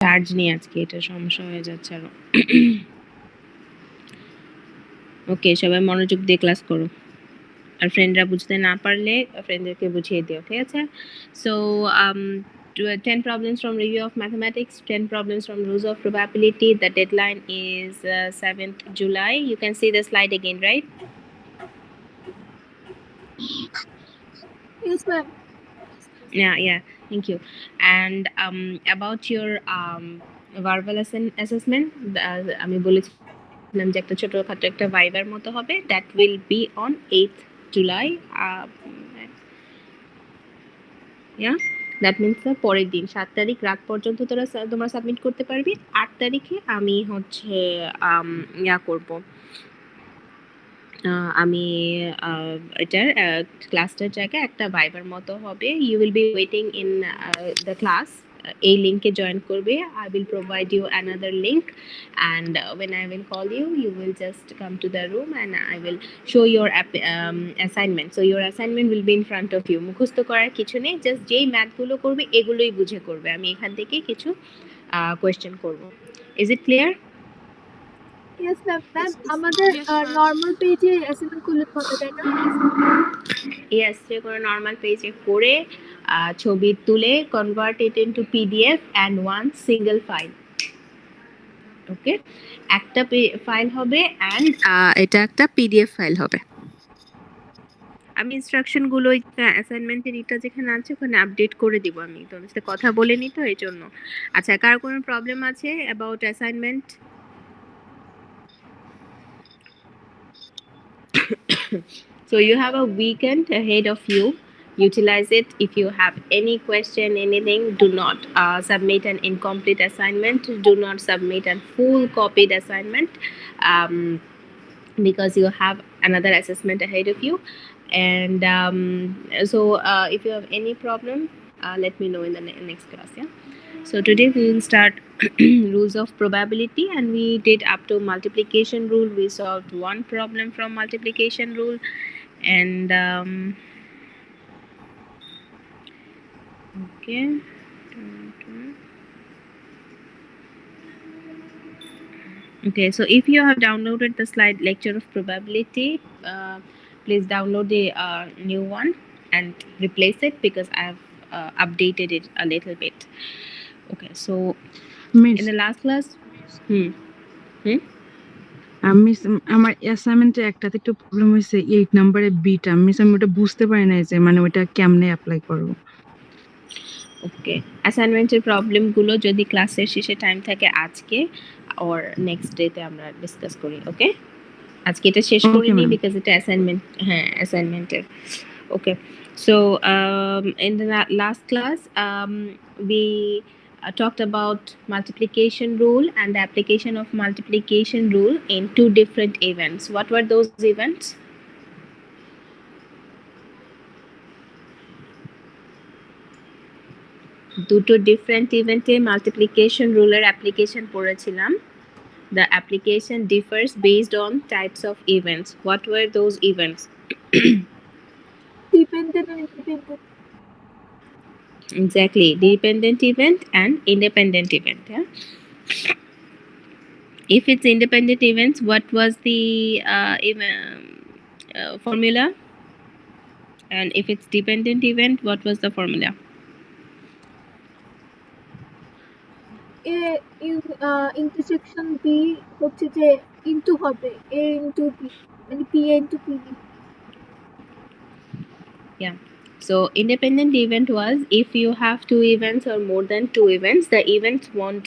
Charge নেই আজকে, এটা সমস্যা হয়ে যাচ্ছে আরো। ওকে, সবাই মনোযোগ দিয়ে ক্লাস করো। আর ফ্রেন্ডরা বুঝতে না পারলে ফ্রেন্ডদেরকে বুঝিয়ে দিও, ঠিক আছে? So 10 problems from review of mathematics, 10 problems from rules of probability. The deadline is 7th July. You can see the slide again, right? Yes, ma'am. Yeah, thank you. And about your verbal assessment, আমি বলেছিলাম যে একটা ছোটখাটো একটা ভাইবার মতো হবে, that will be on 8th July. Yeah, that means পরের দিন 7 তারিখ রাত পর্যন্ত তোমরা সাবমিট করতে পারবি। 8 তারিখে আমি হচ্ছে ইয়া করব, আমি এটার ক্লাসটার জায়গায় একটা ভাইবার মতো হবে। You will be waiting in the class. এই লিঙ্কে জয়েন করবে। I will provide you another link, and when I will call you, you will just come to the room and I will show your assignment. So your assignment will be in front of you. মুখস্থ করার কিছু নেই, just যেই ম্যাথগুলো করবে এগুলোই বুঝে করবে। আমি এখান থেকে কিছু কোয়েশ্চেন করব। Is it clear? Yes, ma'am. Ma'am, আমাদের নরমাল পেজে অ্যাসাইনমেন্ট করলে হবে, তাই না? Yes, যে কোনো নর্মাল পেজে করে ছবি তুলে convert it into PDF and one single file. Okay, একটা ফাইল হবে অ্যান্ড এটা একটা পিডিএফ ফাইল হবে। আমি ইনস্ট্রাকশন গুলো অ্যাসাইনমেন্টের এটা যেখানে আছে ওখানে আপডেট করে দিব। আমি তোমার সাথে কথা বলে নি তো এই জন্য। আচ্ছা, কার কোনো প্রবলেম আছে about assignment? So you have a weekend ahead of you. Utilize it. If you have any question, anything, do not submit an incomplete assignment. Do not submit a full copied assignment, because you have another assessment ahead of you. And so if you have any problem, let me know in the next class. Yeah. So today we will start rules of probability, and we did up to multiplication rule. We solved one problem from multiplication rule, and okay. Okay, so if you have downloaded the slide lecture of probability, please download the new one and replace it, because I have updated it a little bit. Okay, so in the last class, miss আমার অ্যাসাইনমেন্টে একটাতে একটু problem হয়েছে, 8 নাম্বারের beta miss আমি ওটা বুঝতে পারি না যে মানে ওটা কেমনে অ্যাপ্লাই করব। ওকে, অ্যাসাইনমেন্টের প্রবলেমগুলো যদি ক্লাসের শেষে টাইম থাকে আজকে অর নেক্সট ডেতে আমরা ডিসকাস করি। ওকে, আজকে এটা শেষ করি নি বিকজ এটা অ্যাসাইনমেন্ট, হ্যাঁ অ্যাসাইনমেন্টের। ওকে, so in the last class we talked about multiplication rule and the application of multiplication rule in two different events. What were those events? দুটো ডিফারেন্ট ইভেন্টে মাল্টিপ্লিকেশন রুলের অ্যাপ্লিকেশন পড়েছিলাম। The application differs based on types of events. What were those events? Dependent and independent. Exactly, dependent event and independent event. Yeah. If it's independent events, what was the formula? And if it's dependent event, what was the formula? A intersection B হচ্ছে যে into হবে A into B, মানে P into PB. Yeah. So independent event was if you have two events or more than two events, the events won't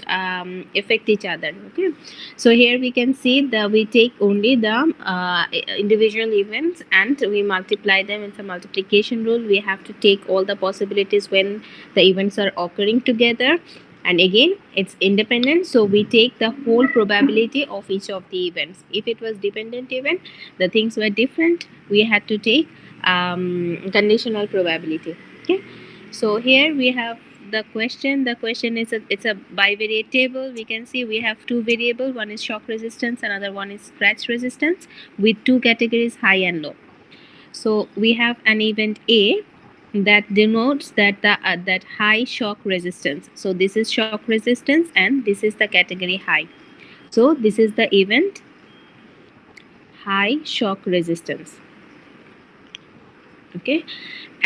affect each other. Okay. So here we can see that we take only the individual events and we multiply them. It's a multiplication rule. We have to take all the possibilities when the events are occurring together. And again, it's independent, so we take the whole probability of each of the events. If it was dependent event, the things were different. We had to take conditional probability. Okay, so here we have the question. The question is it's a bivariate table. We can see we have two variables. One is shock resistance, another one is scratch resistance, with two categories, high and low. So we have an event A. that denotes that that high shock resistance. So this is shock resistance and this is the category high. So this is the event high shock resistance. Okay,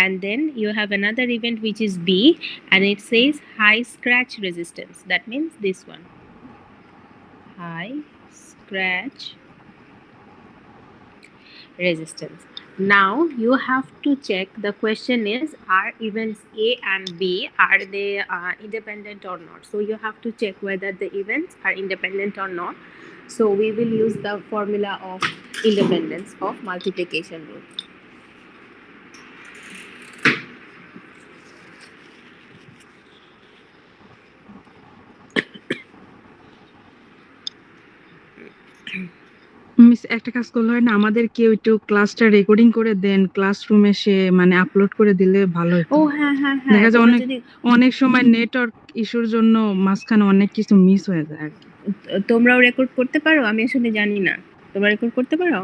and then you have another event which is B, and it says high scratch resistance. That means this one, high scratch resistance. Now you have to check, the question is, are events A and B, are they independent or not? So you have to check whether the events are independent or not. So we will use the formula of independence of multiplication rule. Miss একটা কাজ করলে হয় না, আমাদের কেউ একটু ক্লাসটা recording করে দেন ক্লাসরুমে সে মানে আপলোড করে দিলে ভালো হতো। ও হ্যাঁ হ্যাঁ হ্যাঁ, দেখা যায় তোমরা অনেক যদি অনেক সময় নেটওয়ার্ক ইস্যুর জন্য মাঝখানে অনেক কিছু মিস হয়ে যায় আর কি। তোমরাও রেকর্ড করতে পারো, আমি আসলে জানি না, তোমরা রেকর্ড করতে পারো?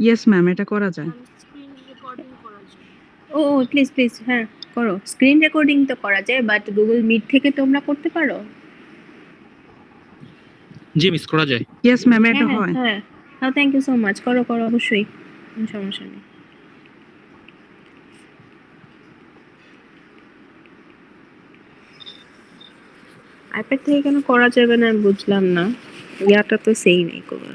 ইয়েস ম্যাম, এটা করা যায়। স্ক্রিন রেকর্ডিং করা যায়। ও প্লিজ প্লিজ, হ্যাঁ করো, স্ক্রিন রেকর্ডিং তো করা যায়, বাট গুগল মিট থেকে তোমরা করতে পারো? জি মিস করা যায়। ইয়েস ম্যাম, হ্যাঁ এটা হ্যাঁ হয়। হ্যাঁ হ্যাঁ, থ্যাংক ইউ সো মাচ, করো করো অবশ্যই, কোনো সমস্যা নেই। আইপ্যাড থেকে কেন করা যাবে না আমি বুঝলাম না, ইয়াটা তো সেমই করবো।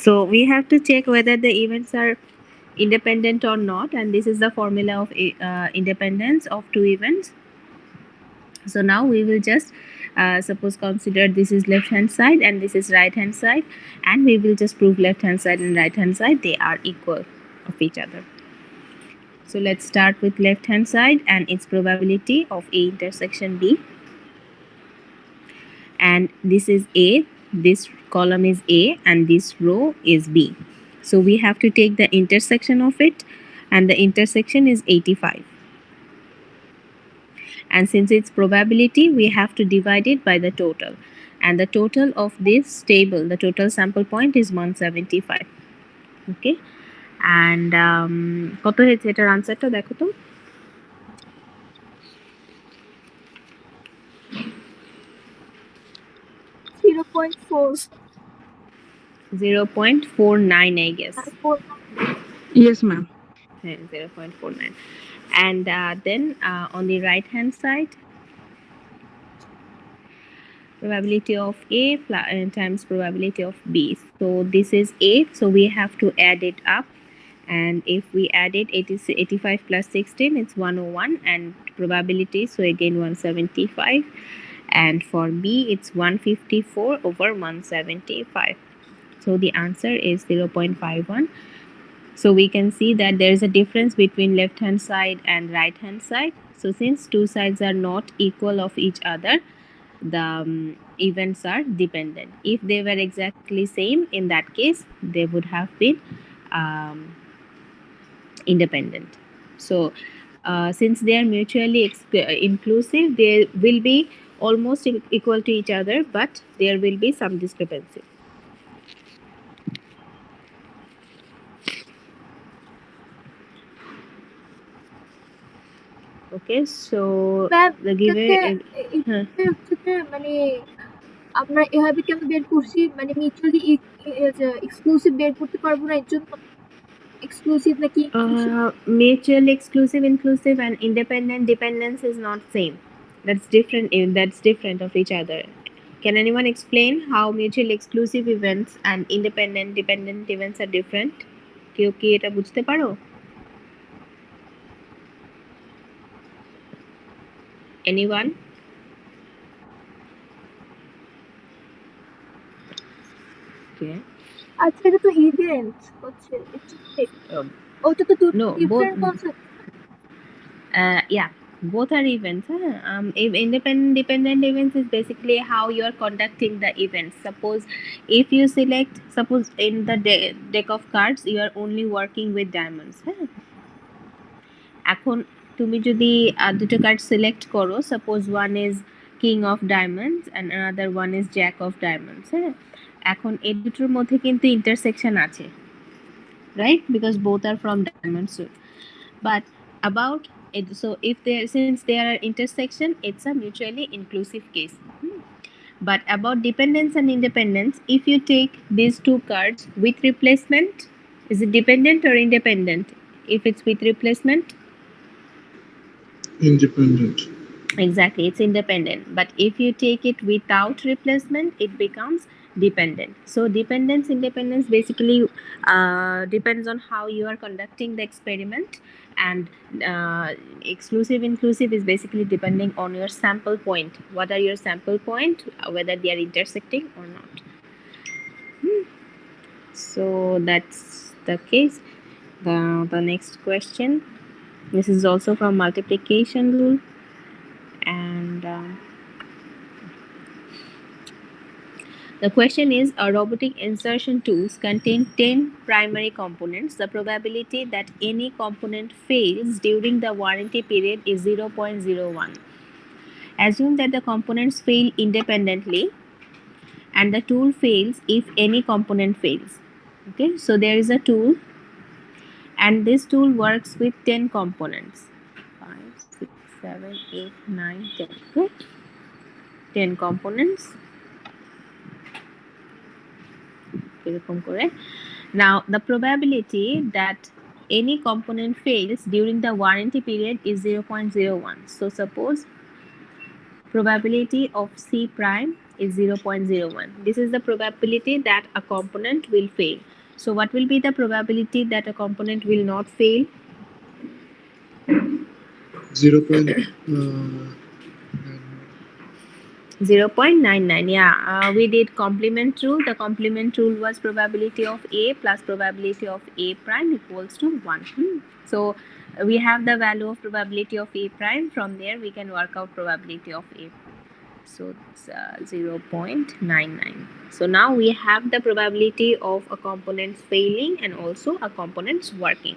So we have to check whether the events are independent or not, and this is the formula of independence of two events. So now we will just suppose consider this is left hand side and this is right hand side, and we will just prove left hand side and right hand side they are equal of each other. So let's start with left hand side and its probability of A intersection B, and this is A, this column is A, and this row is B. So we have to take the intersection of it, and the intersection is 85. And since it's probability, we have to divide it by the total. And the total of this table, the total sample point is 175. Okay? And কত হয়েছে এটার আনসারটা দেখো তো। 0.4 0.49 I guess. Yes ma'am. 0.49. And then on the right hand side, probability of A times probability of B. So this is A, so we have to add it up, and if we add it, 85 plus 16, it's 101, and probability, so again 175, and for B it's 154 over 175. So the answer is 0.51. So we can see that there is a difference between left hand side and right hand side. So since two sides are not equal of each other, the events are dependent. If they were exactly same, in that case they would have been independent. So since they are mutually inclusive, they will be almost equal to each other, but there will be some discrepancy. Okay, so the given মানে আমরা এভাবে কেন বের করছি, মানে mutually exclusive বের করতে পারবো না এর জন্য? এক্সক্লুসিভ নাকি mutually exclusive, inclusive, and independent dependence is not same. That's different. That's different of each other. Can anyone explain how mutually exclusive events and independent dependent events are different? কেউ কি এটা বুঝতে পারো? Anyone? Okay. আচ্ছা, এটা তো event হচ্ছে, ওটা তো No, different both. Concept. Yeah, both are events. If independent dependent events is basically how you are conducting the events. Suppose if you select, suppose in the deck of cards you are only working with diamonds. এখন তুমি যদি দুটো card select করো, suppose one is king of diamonds and another one is Jack of diamonds. এখন এই দুটোর মধ্যে কিন্তু ইন্টারসেকশন আছে, right? Because both are from diamond suit. But about it, so if there, since there are intersection, it's a mutually inclusive case. But about dependence and independence, if you take these two cards with replacement, is it dependent or independent? If it's with replacement, Independent. exactly, it's independent. But if you take it without replacement, it becomes dependent. So dependence, independence basically depends on how you are conducting the experiment, and exclusive, inclusive is basically depending on your sample point. What are your sample point, whether they are intersecting or not. So that's the case. The next question. This is also from multiplication rule, and the question is, a robotic insertion tools contain 10 primary components. The probability that any component fails during the warranty period is 0.01. Assume that the components fail independently and the tool fails if any component fails. Okay, so there is a tool, and this tool works with 10 components. 5, 6, 7, 8, 9, 10. Okay? 10 components. এরকম করে। Now, the probability that any component fails during the warranty period is 0.01. So, suppose probability of C prime is 0.01. This is the probability that a component will fail. So, what will be the probability that a component will not fail? 0.99. Yeah, we did complement rule. The complement rule was probability of A plus probability of A prime equals to 1. So we have the value of probability of A prime. From there we can work out probability of A. So it's 0.99. So now we have the probability of a component failing and also a component's working.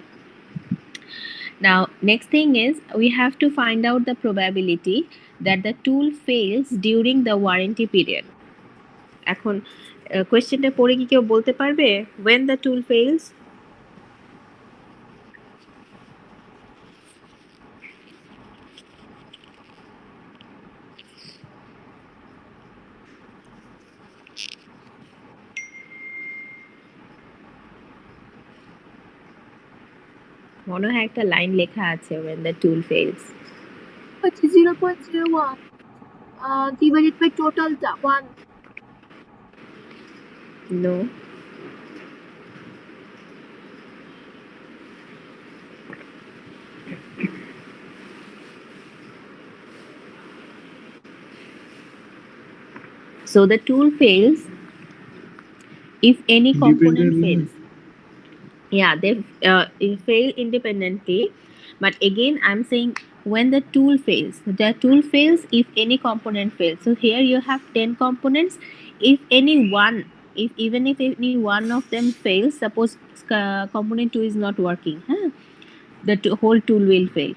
Now, next thing is we have to find out the probability that the tool fails during the warranty period. এখন কোয়েশ্চেনটা পড়ে কি কেউ বলতে পারবে when the tool fails? মনে হয় একটা লাইন লেখা আছে when the tool fails. হচ্ছে 0.01 divided by total 1. No. So the tool fails if any component fails. Yeah, they fail independently, but again I'm saying when the tool fails if any component fails. So here you have 10 components. If any one, if even if any one of them fails, suppose component 2 is not working, the whole tool will fail.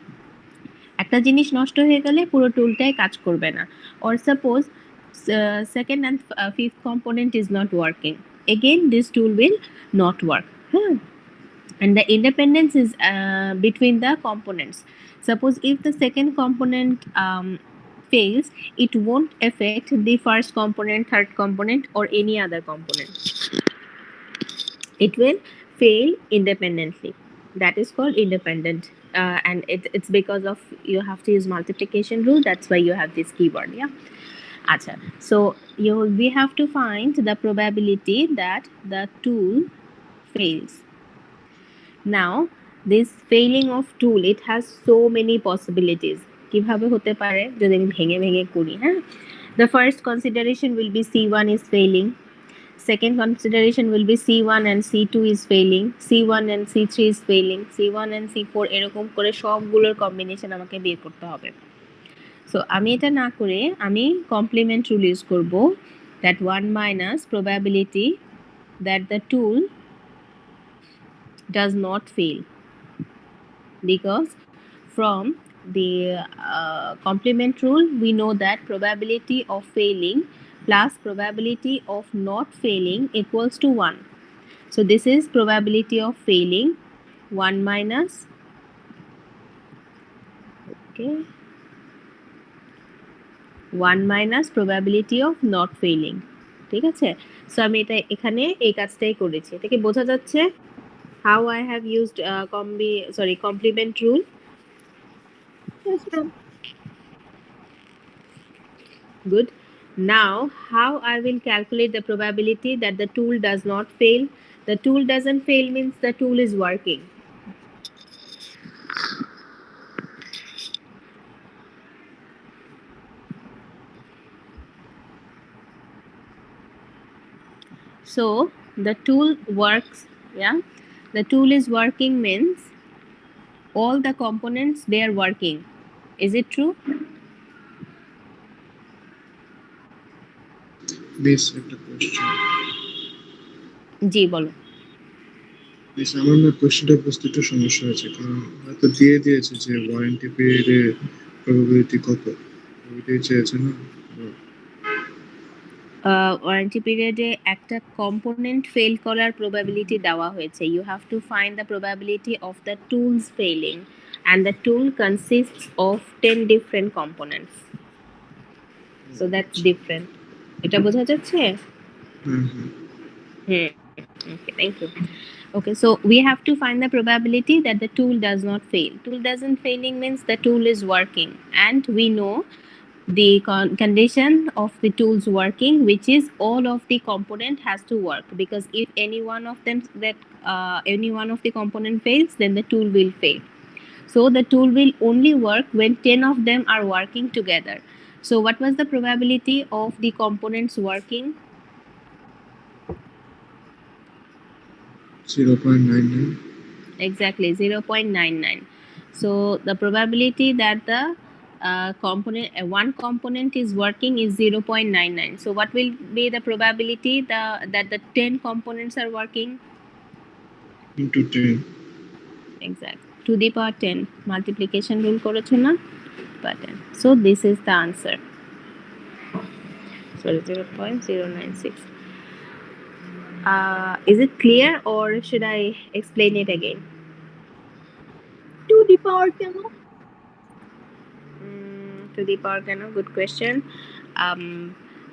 একটা জিনিস নষ্ট হয়ে গেলে পুরো টুলটাই কাজ করবে না। or suppose second and fifth component is not working, again this tool will not work. And the independence is between the components. Suppose if the second component fails, it won't affect the first component, third component, or any other component. It will fail independently. That is called independent. And it's because of you have to use multiplication rule. That's why you have this keyword. Yeah. Acha. So we have to find the probability that the tool fails. Now, this failing of tool, it has so many possibilities. কিভাবে হতে পারে যদি আমি ভেঙে ভেঙে করি, হ্যাঁ? The first consideration will be C1 is failing. Second consideration will be C1 and C2 is failing. C1 and C3 is failing. C1 and C4 এরকম করে সবগুলোর কম্বিনেশন আমাকে বের করতে হবে। সো আমি এটা না করে আমি কমপ্লিমেন্ট রুল ইউজ করব, that 1 minus probability that the tool does not fail, because from the complement rule we know that probability of failing plus probability of not failing equals to 1. So this is probability of failing 1 minus, okay, 1 minus probability of not failing, ঠিক আছে? So আমি এটা এখানে এই কাজটাই করেছি। এটা কি বোঝা যাচ্ছে? How I have used complement rule. Yes, ma'am. Good. Now, how I will calculate the probability that the tool does not fail? The tool doesn't fail means the tool is working. So the tool works, yeah. The tool is working means all the components they are working. Is it true? বেশ একটা question জি বলো। বেশ আমার না কোশ্চেনটা বুঝতে একটু সমস্যা হয়েছে, কারণ হয়তো দিয়ে দিয়েছে যে ওয়ারেন্টি পিরিয়ডের প্রবাবিলিটি কত, ওইটাই চেয়েছে না। ওয়ারেন্টি পিরিয়ডে একটা কম্পোনেন্ট ফেল করার প্রবাবিলিটি দেওয়া হয়েছে। You have to find the probability of the tools failing and the tool consists of 10 different components. So that's different. এটা বোঝা যাচ্ছে? হুম হুম Okay, thank you. Okay, so we have to find the probability that the tool does not fail. Tool doesn't failing means the tool is working, and we know the condition of the tools working, which is all of the component has to work, because if any one of them any one of the component fails, then the tool will fail. So the tool will only work when 10 of them are working together. So what was the probability of the components working? 0.99. Exactly, 0.99. So the probability that the one component is working is 0.99. So what will be the probability that the 10 components are working? into 10. Exactly, to the power 10 multiplication rule করেছো না? Power 10. So this is the answer. Sorry, 0.096. Is it clear or should I explain it again? To the power কেন? To the power কেন? Good question.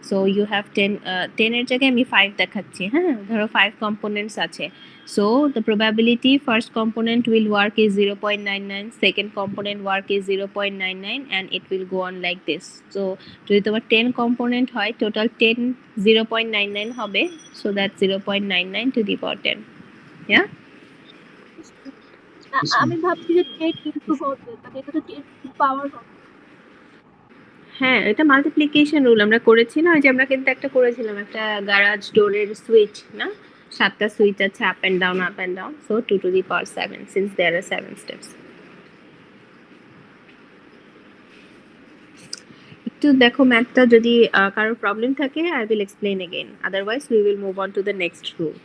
So you have 10 এর জায়গায় আমি 5 দেখাচ্ছি, হ্যাঁ? ধরো 5 components আছে. So the probability first component will work is 0.99, second component work is 0.99, and it will go on like this. So যদি তোমার 10 component হয়, total 10 0.99 হবে. So that's 0.99 to the power 10. Yeah? আমি ভাবছি যে 10 ইনটু হবে, মানে এটা তো 10 টু পাওয়ার হবে। হ্যাঁ, এটা মাল্টিপ্লিকেশন রুল আমরা করেছি না? ওই যে আমরা কিন্তু একটা করেছিলাম, একটা গ্যারাজ ডোরের সুইচ না, 7টা সুইচ আছে, up and down. So 2 to the power 7 since there are 7 steps. একটু দেখো ম্যাথটা, যদি কারোর প্রবলেম থাকে I will explain again, otherwise we will move on to the next rule.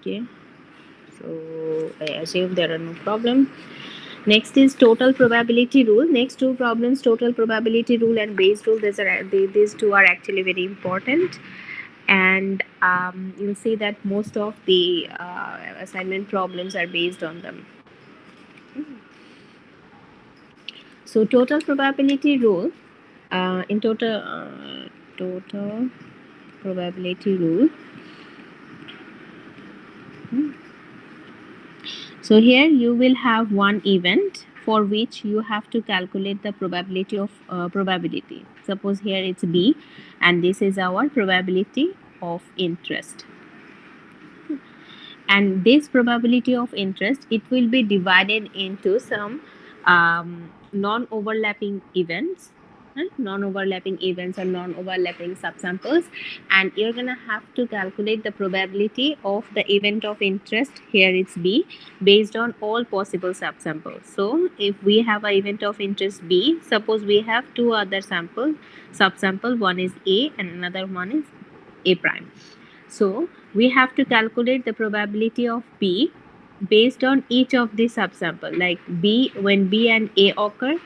Okay, so I assume there are no problem. Next is total probability rule. Next two problems, total probability rule and Bayes rule. These two are actually very important, and you'll see that most of the assignment problems are based on them. So total probability rule, in total probability rule. So here you will have one event for which you have to calculate the probability of probability. Suppose here it's B, and this is our probability of interest. And this probability of interest, it will be divided into some non-overlapping events. Non-overlapping events or non-overlapping subsamples, and you're gonna have to calculate the probability of the event of interest, here it's B, based on all possible subsamples. So if we have an event of interest B, suppose we have two other subsample, one is A and another one is A prime. So we have to calculate the probability of B based on each of the subsample, like B, when B and A occur,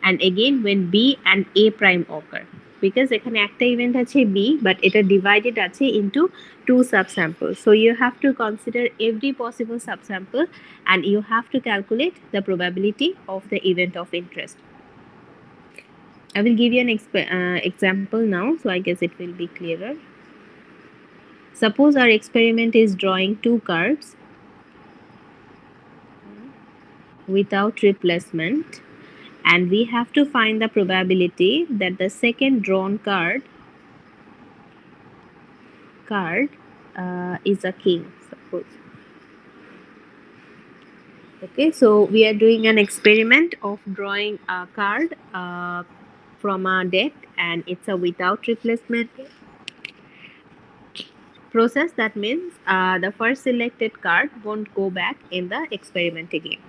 and again when B and A prime occur, because এখানে একটা event আছে B but এটা divided আছে into two subsamples, so you have to consider every possible subsample and you have to calculate the probability of the event of interest. I will give you an example now, so I guess it will be clearer. Suppose our experiment is drawing two cards without replacement, and we have to find the probability that the second drawn card is a king, suppose. Okay, so we are doing an experiment of drawing a card from a deck, and it's a without replacement process. That means the first selected card won't go back in the experiment again,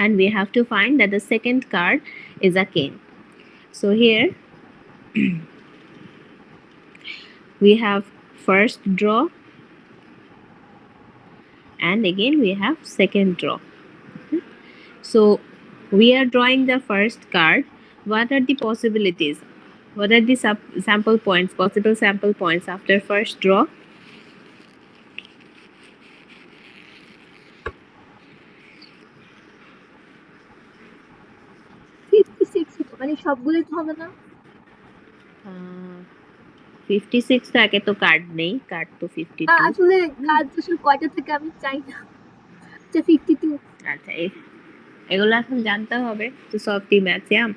and we have to find that the second card is a king. So here we have first draw, and again we have second draw. So we are drawing the first card. What are the possibilities? What are the sample points, possible sample points after first draw? মানে সবগুলোই তো হবে না। 56 তো একে তো card নেই, card তো 52। আসলে কার্ড আসলে কয়টা থেকে আমি চাই না। আচ্ছা 52। আচ্ছা এগুলো এখন জানতে হবে to solve the maths, yeah.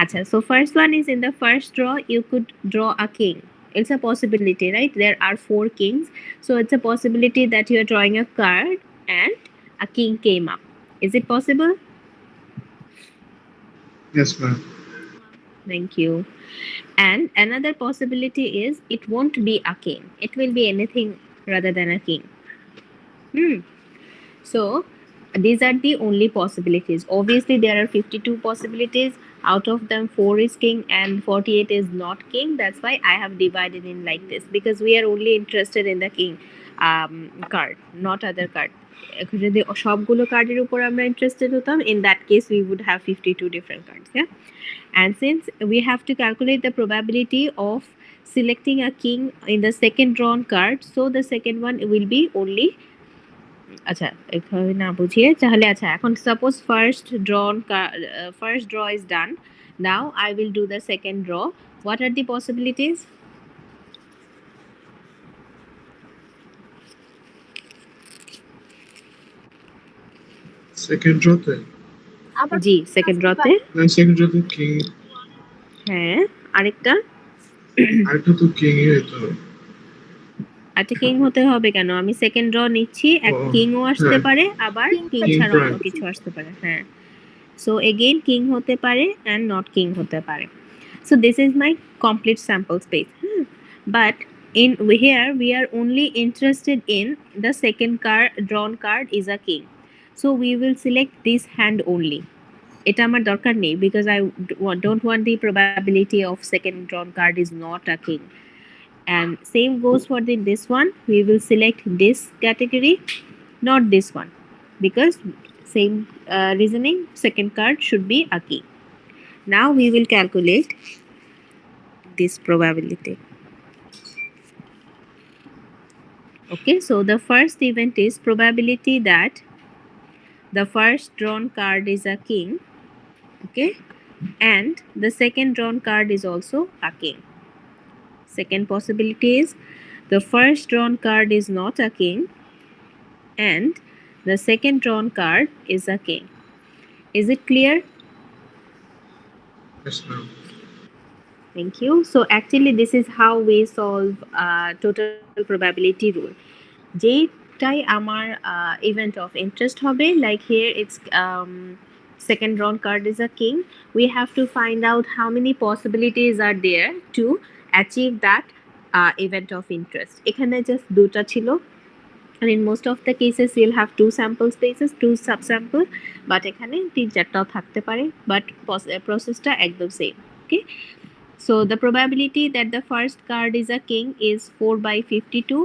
আচ্ছা, so first one is in the first draw you could draw a king. It's a possibility, right? There are 4 kings, so it's a possibility that you are drawing a card and a king came up. Is it possible? Yes, ma'am. Thank you. And another possibility is it won't be a king, it will be anything rather than a king. So these are the only possibilities. Obviously there are 52 possibilities, out of them 4 is king and 48 is not king. That's why I have divided in like this, because we are only interested in the king card, not other card. যদি সবগুলো কার্ডের উপর আমরা interested হতাম, in that case we would have 52 different cards, yeah. And since we have to calculate the probability of selecting a king in the second drawn card, so the second one will be only, আচ্ছা এখানে না বুঝিয়ে তাহলে, আচ্ছা এখন suppose first draw is done. Now I will do the second draw. What are the possibilities? Second draw তে আবার জি second ড্রতে, না, second draw তে king, হ্যাঁ আরেকটা আরেকটা তো king ই হতো। আচ্ছা কিং হতে হবে কেন? আমি সেকেন্ড ড্র নিচ্ছি, এক ও, কিংও আসতে হ্যাঁ। পারে, আবার King কিং King ছাড়া অন্য prime। কিছু আসতে পারে, হ্যাঁ। সো এগেইন কিং হতে পারে অ্যান্ড নট কিং হতে পারে। So this is my complete sample space, but in here we are only interested in the second card, drawn card is a king, so we will select this hand only. এটা আমার দরকার নেই, because I don't want the probability of second drawn card is not a king. And same goes for this one, we will select this category, not this one, because same reasoning, second card should be a king. Now we will calculate this probability. Okay, so the first event is probability that the first drawn card is a king, okay, and the second drawn card is also a king. Second possibility is the first drawn card is not a king and the second drawn card is a king. Is it clear? Yes, ma'am. Thank you. So actually this is how we solve total probability rule. যেটাই আমার event of interest হবে, like here it's second drawn card is a king, we have to find out how many possibilities are there to achieve that event of interest. এখানে just দুটা ছিল, and in most of the cases you'll have 2 sample spaces, 2 subsample, but এখানে 3-4টাও থাকতে পারে, but processটা একদম same. Okay, so the probability that the first card is a king is 4/52,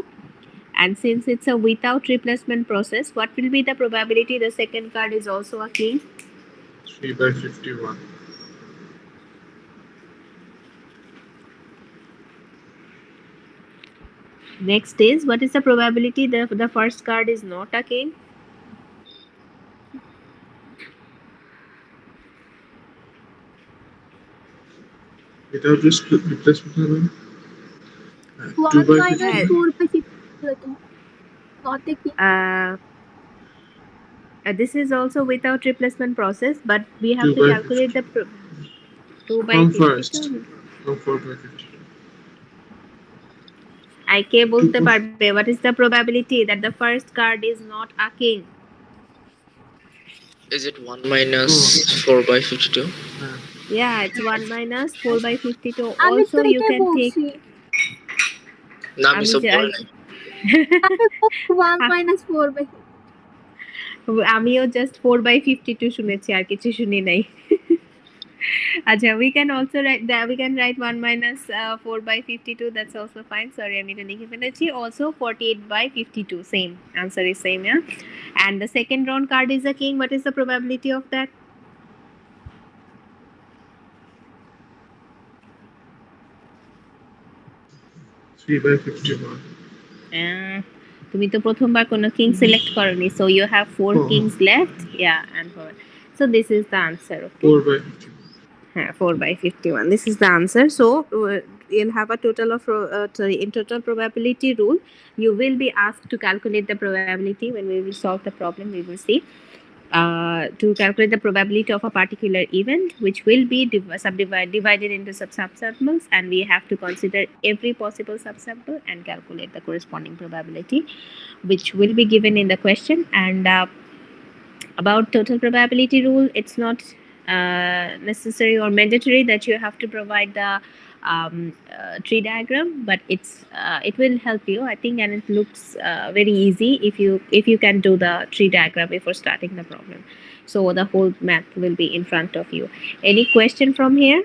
and since it's a without replacement process, what will be the probability the second card is also a king? 3/51. Next is, what is the probability that the first card is not a king? Without replacement হবে না? 2 1 by minus 50 4 by 50 not a king. This is also without replacement process, but we have 2 to by calculate 50 the 2 by from 52. first from 4 by 52 I কে 2 বলতে পারবে, what is the probability that the first card is not a king? Is it 1 minus 4 by 52? হ্যাঁ Yeah, it's 1 minus 4 by 52. আমি তো Also, you এটাই can take. বলছি। না আমি আমি সব যে- বলি নাই। আমি বলছি 1 minus 4 by 50. আমিও জাস্ট 4 by 52 শুনেছি, আর কিছু শুনি নাই। আচ্ছা, we can also write that, we can write 1 minus 4 by 52. That's also fine. Sorry, আমি এটা লিখে ফেলেছি। Also 48 by 52. Same. Answer is same, yeah. And the second round card is a king. What is the probability of that? Three by 51 তুমি তো প্রথমবার কোনো king select করনি, so you have 4 Oh. kings left. Yeah, and 4. So this is the answer. Okay. 4 by 51 4 by 51. This is the answer. So you'll have a total of in total probability rule, you will be asked to calculate the probability. When we will solve the problem, we will see to calculate the probability of a particular event, which will be divided into subsamples, and we have to consider every possible subsample and calculate the corresponding probability, which will be given in the question. And about total probability rule, it's not necessary or mandatory that you have to provide the tree diagram, but it will help you, I think, and it looks very easy if you can do the tree diagram before starting the problem. So the whole math will be in front of you. Any question from here?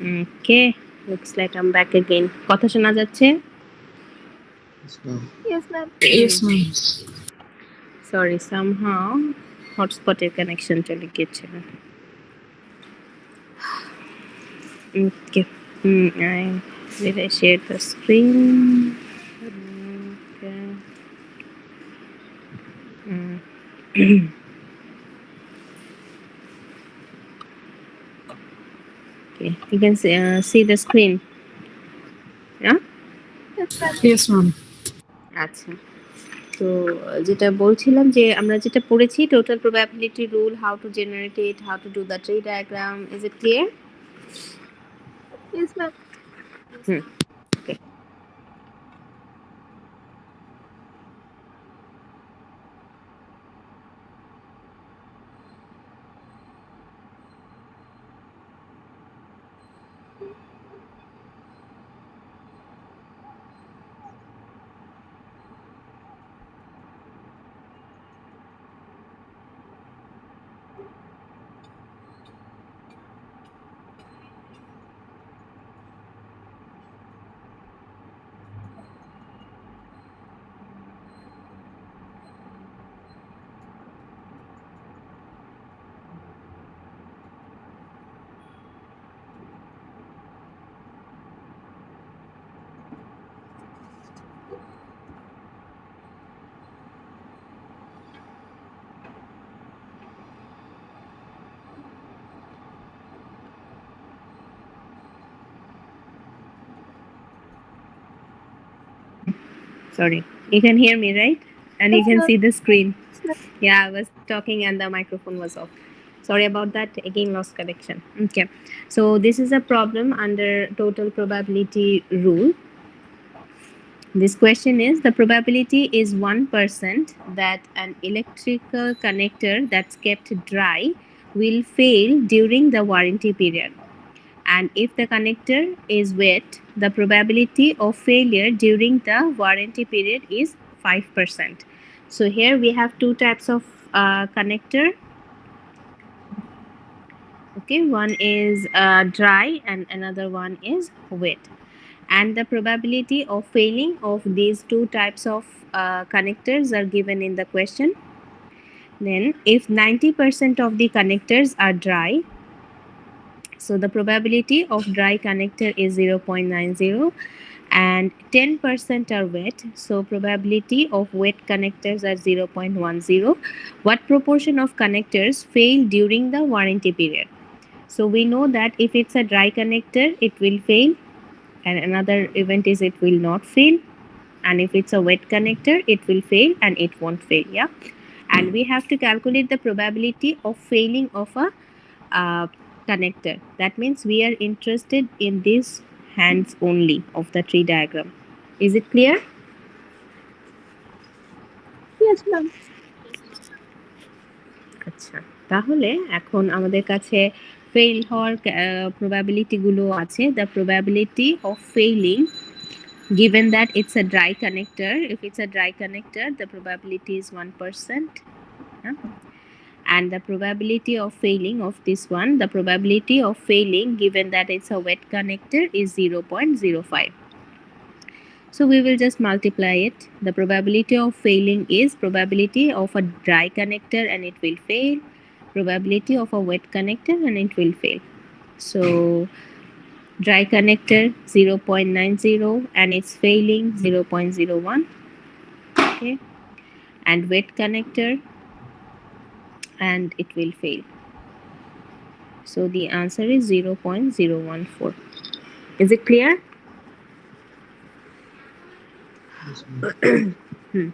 Okay, looks like I'm back again. কথা শোনা যাচ্ছে? Yes, ma'am. Yes, ma'am. Sorry, somehow হটস্পটের connection চলে গিয়েছিল। Okay. Did I share the screen? Okay. Okay, you can see the screen. Yeah? Yes, ma'am. Yes, ma'am. আচ্ছা, তো যেটা বলছিলাম যে আমরা যেটা পড়েছি, total probability rule, how to generate it, how to do the tree diagram, is it clear? Yes, ma'am. Sorry, you can hear me, right? And you Yes, can ma'am. see the screen. Yes, ma'am. Yeah, I was talking and the microphone was off. Sorry about that. Again, lost connection. Okay. So this is a problem under total probability rule. This question is the probability is 1% that an electrical connector that's kept dry will fail during the warranty period. And if the connector is wet, the probability of failure during the warranty period is 5%. So here we have two types of connector. Okay, one is dry and another one is wet. And the probability of failing of these two types of connectors are given in the question. Then if 90% of the connectors are dry, so the probability of dry connector is 0.90, and 10% are wet, so probability of wet connectors are 0.10. What proportion of connectors fail during the warranty period? So we know that if it's a dry connector, it will fail, and another event is it will not fail. And if it's a wet connector, it will fail and it won't fail. Yeah. And we have to calculate the probability of failing of a connector. That means we are interested in these hands only of the tree diagram. Is it clear? Yes, ma'am. আচ্ছা, তাহলে এখন আমাদের কাছে fail হওয়ার probability গুলো আছে। The probability of failing, given that it's a dry connector, if it's a dry connector, the probability is 1%. And the probability of failing of this one, the probability of failing given that it's a wet connector is 0.05. So we will just multiply it. The probability of failing is probability of a dry connector and it will fail, probability of a wet connector and it will fail. So dry connector 0.90 and it's failing 0.01. Okay, and wet connector and it will fail. So the answer is 0.014. Is it clear? Yes, ma'am.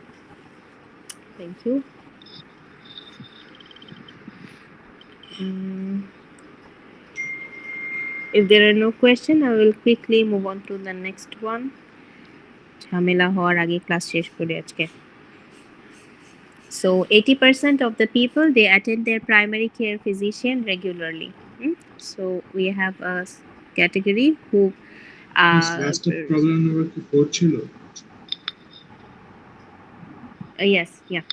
Thank you. If there are no questions, I will quickly move on to the next one. ঝামেলা হওয়ার আগে class শেষ করি আজকে। So 80% of the people, they attend their primary care physician regularly. So we have a category who Last problem number কি 4 ছিল? yes, yeah.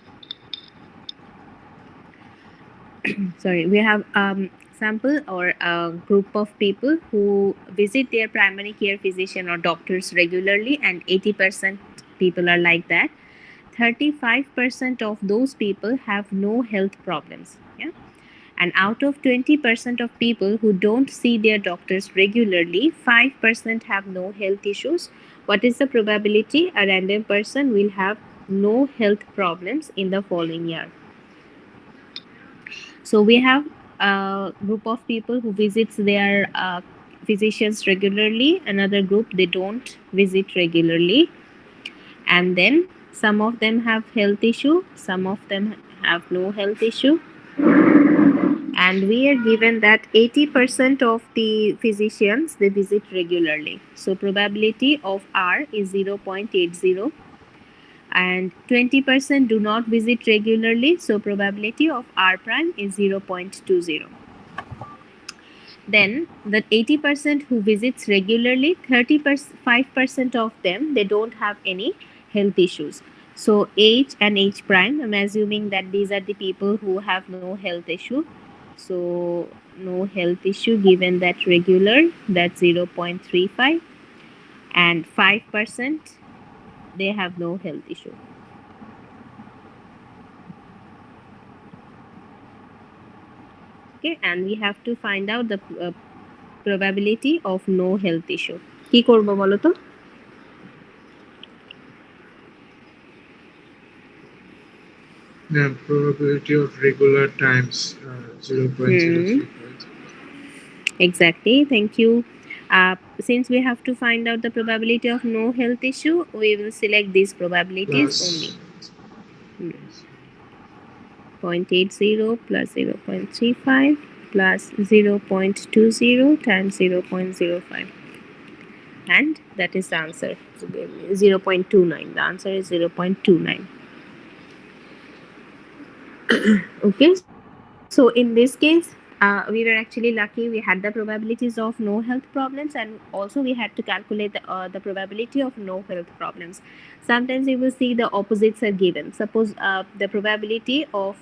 Sorry, we have sample or a group of people who visit their primary care physician or doctors regularly, and 80% people are like that. 35% of those people have no health problems. Yeah. And out of 20% of people who don't see their doctors regularly, 5% have no health issues. What is the probability a random person will have no health problems in the following year? So we have a group of people who visits their physicians regularly, another group they don't visit regularly, and then some of them have health issue, some of them have no health issue. And we are given that 80% of the physicians they visit regularly, so probability of R is 0.80, and 20% do not visit regularly, so probability of R prime is 0.20. Then the 80% who visits regularly, 35% of them they don't have any health issues. So H and H prime, I'm assuming that these are the people who have no health issue. So no health issue given that regular, that's 0.35, and 5% they have no health issue. Okay, and we have to find out the probability of no health issue. কি করব বলো তো? Yeah, probability of regular times 0.035. Exactly, thank you. Since we have to find out the probability of no health issue, we will select these probabilities only. Plus 0.80 plus 0.35 plus 0.20 times 0.05, and that is the answer. 0.29. The answer is 0.29. Okay, so in this case, we were actually lucky. We had the probabilities of no health problems, and also we had to calculate the probability of no health problems. Sometimes you will see the opposites are given. Suppose the probability of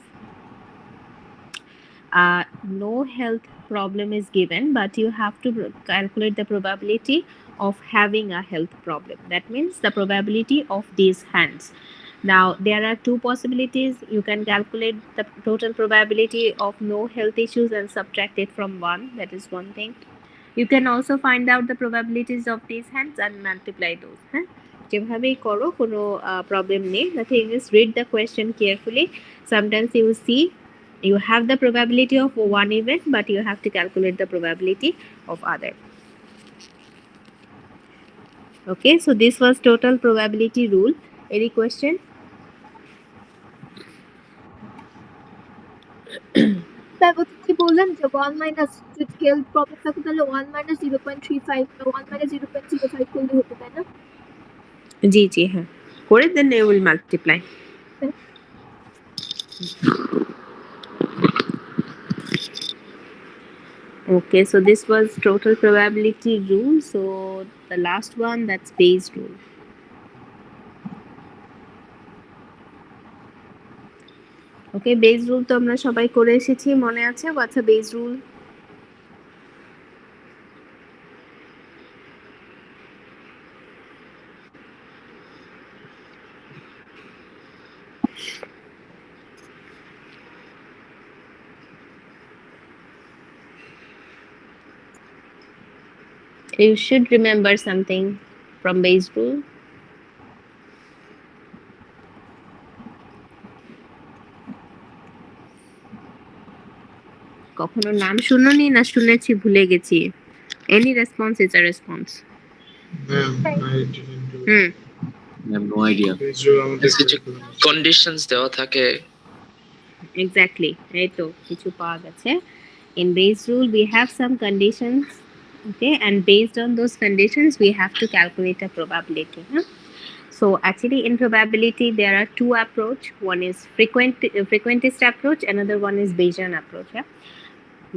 no health problem is given, but you have to calculate the probability of having a health problem. That means the probability of these hands. Now there are two possibilities. You can calculate the total probability of no health issues and subtract it from 1. That is one thing. You can also find out the probabilities of these hands and multiply those. যেভাবেই করো কোনো problem নেই. The thing is, read the question carefully. Sometimes you will see you have the probability of one event, but you have to calculate the probability of other. Okay, so this was total probability rule. Any question? Sir কি বললেন যে 1 minus যদি health problem থাকে তাহলে 1 minus 0.35 বা 1 minus 0.05 করলে হতো তাই না? জি জি হ্যাঁ করে then you will multiply. Okay, so this was total probability rule. So the last one, that's Bayes rule. Okay, Bayes rule তো আমরা সবাই করে এসেছি, মনে আছে? What's a Bayes rule? You should remember something from Bayes rule. কখনো নাম শুনোনি না শুনেছি ভুলে গেছি? Any response is a response. ma'am, I didn't do hmm I have no idea. আমাদের কিছু conditions দেওয়া থাকে। exactly, এই তো কিছু পাওয়া গেছে. In Bayes rule we have some conditions, okay, and based on those conditions we have to calculate a probability. So actually in probability there are two approach. One is frequentist approach, another one is Bayesian approach.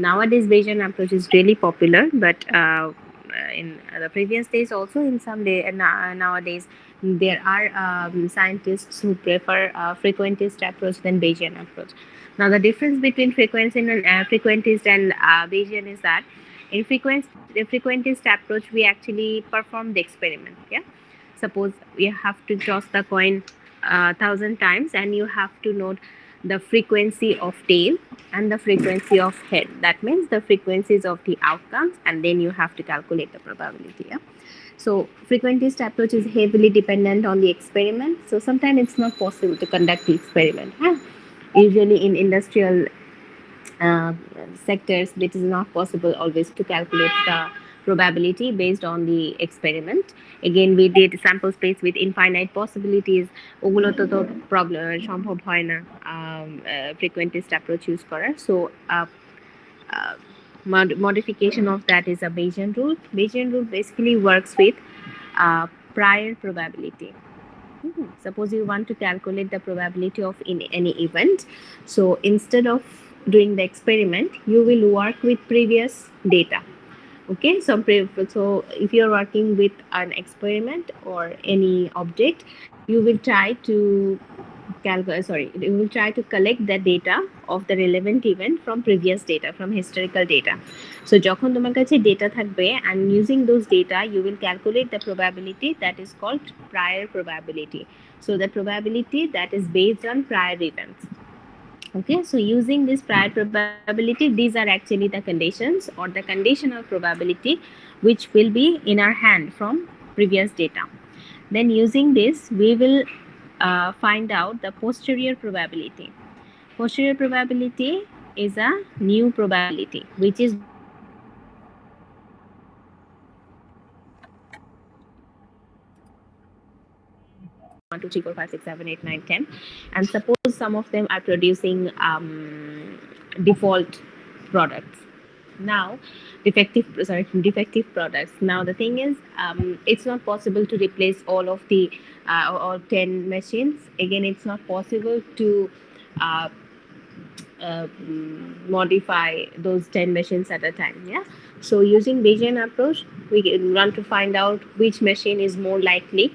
Nowadays Bayesian approach is really popular, but in the previous days also, in some day nowadays there are scientists who prefer frequentist approach than Bayesian approach. Now the difference between frequentist and Bayesian is that in frequentist approach we actually perform the experiment. Suppose you have to toss the coin 1,000 times and you have to note the frequency of tail and the frequency of head. That means the frequencies of the outcomes, and then you have to calculate the probability. So frequentist approach is heavily dependent on the experiment. So sometimes it's not possible to conduct the experiment. Usually in industrial sectors, it is not possible always to calculate the probability based on the experiment. Again, we did sample space with infinite possibilities. ওগুলো তো problem সম্ভব হয় না frequentist approach use করার. So modification of that is a Bayesian rule. Bayesian rule basically works with prior probability. Suppose you want to calculate the probability of in any event. So instead of doing the experiment, you will work with previous data. Okay, so if you're working with an experiment or any object, you will try to collect the data of the relevant event from previous data, from historical data. So যখন তোমার কাছে data থাকবে, and using those data you will calculate the probability that is called prior probability. So the probability that is based on prior events. Okay, so using this prior probability, these are actually the conditions or the conditional probability which will be in our hand from previous data. Then using this we will find out the posterior probability. Posterior probability is a new probability which is 1, 2, 3, 4, 5, 6, 7, 8, 9, 10. And suppose some of them are producing default products. Now, defective products. Now, the thing is, it's not possible to replace all of the all 10 machines. Again, it's not possible to modify those 10 machines at a time. Yeah. So using Bayesian approach, we want to find out which machine is more likely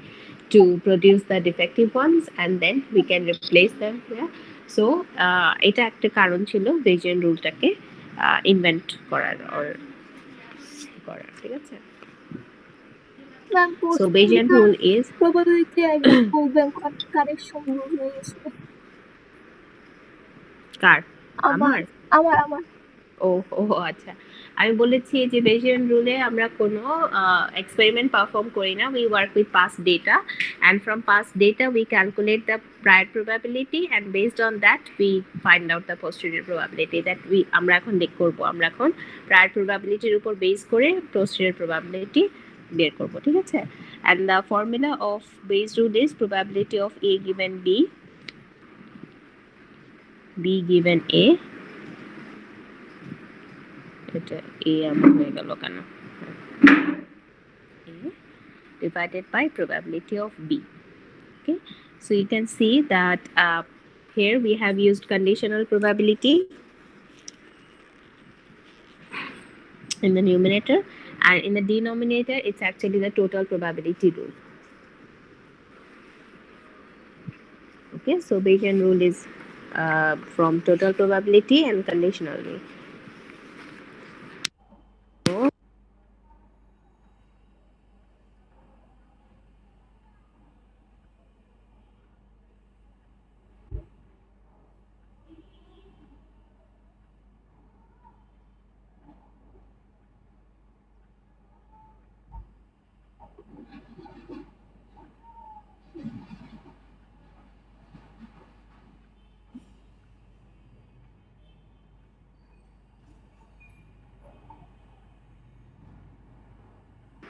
to produce the defective ones, and then we can replace them. Yeah. So এটা একটা কারণ ছিল Bayesian রুলটাকে invent করার ঠিক আছে? Ma'am So Bayesian rule is probability বলবেন correction rule হয়ে গেছে কার? আমার আমার আমার ও আচ্ছা, আমি বলেছি যে Bayesian রুলে আমরা কোনো এক্সপেরিমেন্ট পারফর্ম করি না, we work with past data, and from past data we calculate the prior probability, and based on that we find out the posterior probability that আমরা এখন করব, আমরা এখন prior probability এর উপর বেস করে posterior probability বের করব, ঠিক আছে? And the formula of Bayes rule is probability of A given B, B given A, এটা A এমন হয়ে গেল কেন, A divided by probability of B. Okay, so you can see that here we have used conditional probability in the numerator, and in the denominator it's actually the total probability rule. Okay, so Bayesian rule is from total probability and conditional rule.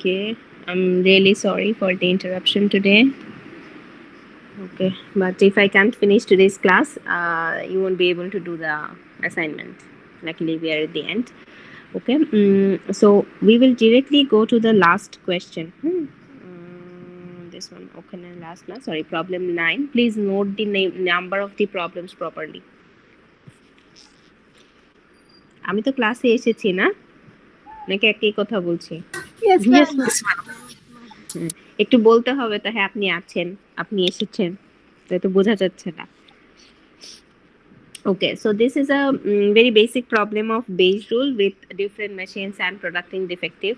Okay, I'm really sorry for the interruption today. Okay, but if I can't finish today's class, you won't be able to do the assignment. Luckily, we are at the end. Okay, so we will directly go to the last question. This one, okay, last class. Sorry, problem 9. Please note the number of the problems properly. আমি তো ক্লাসে এসেছি না, নাকি একই কথা বলছি? Yes, ma'am. একটু বলতে হবে তো, হ্যাঁ আপনি আছেন, আপনি এসেছেন, তাই তো বোঝা যাচ্ছে না। Okay, so this is a very basic problem of Bayes rule with different machines and producing defective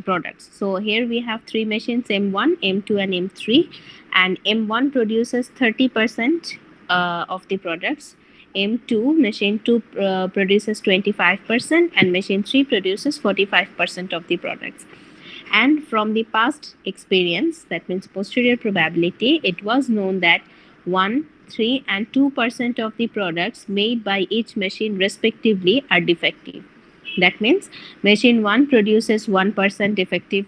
products. So here we have three machines, M1, M2 and M3, and M1 produces 30% of the products. M2, machine 2 produces 25%, and machine 3 produces 45% of the products. And from the past experience, that means posterior probability, it was known that 1, 3 and 2% of the products made by each machine respectively are defective. That means machine 1 produces 1% defective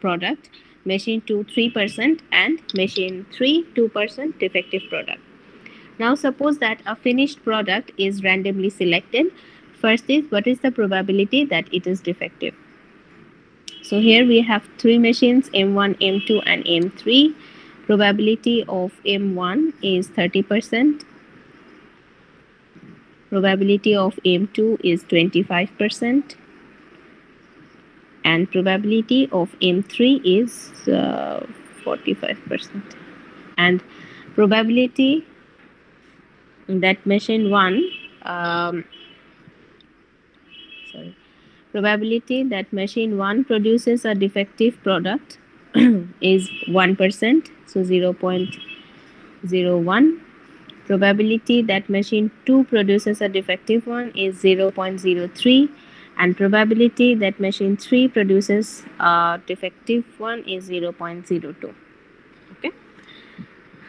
product, machine 2 3%, and machine 3 2% defective product. Now suppose that a finished product is randomly selected. First is, what is the probability that it is defective? So here we have three machines, M1, M2 and M3. Probability of M1 is 30%. Probability of M2 is 25%. And probability of M3 is 45%. And probability that machine 1 probability that machine 1 produces a defective product is 1%, so 0.01. Probability that machine 2 produces a defective one is 0.03, and probability that machine 3 produces a defective one is 0.02. Okay,